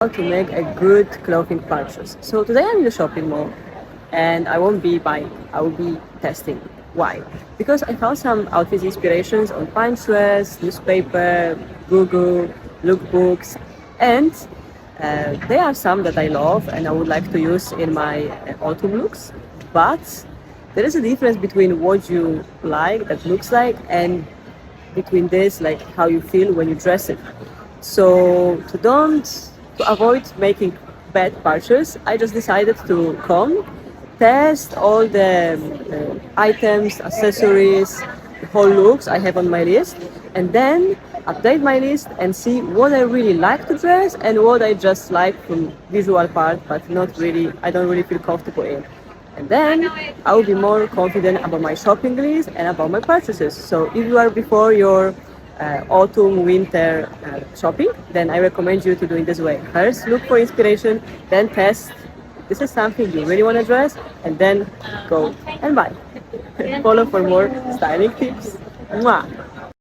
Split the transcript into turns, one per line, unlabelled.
how to make a good clothing purchase. So today I'm in the shopping mall and I won't be buying, I will be testing. Why? Because I found some outfit inspirations on Pinterest, newspaper, Google, lookbooks, and there are some that I love and I would like to use in my autumn looks. But there is a difference between what you like, that looks like, and between this, like how you feel when you dress it. So to avoid making bad purchases, I just decided to come, test all the items, accessories, the whole looks I have on my list, and then update my list and see what I really like to dress and what I just like from visual part, but not really, I don't really feel comfortable in. And then I will be more confident about my shopping list and about my purchases. So if you are before your autumn, winter shopping, then I recommend you to do it this way. First, look for inspiration, then test. This is something you really want to dress, and then go and buy. Follow for more styling tips. Mwah!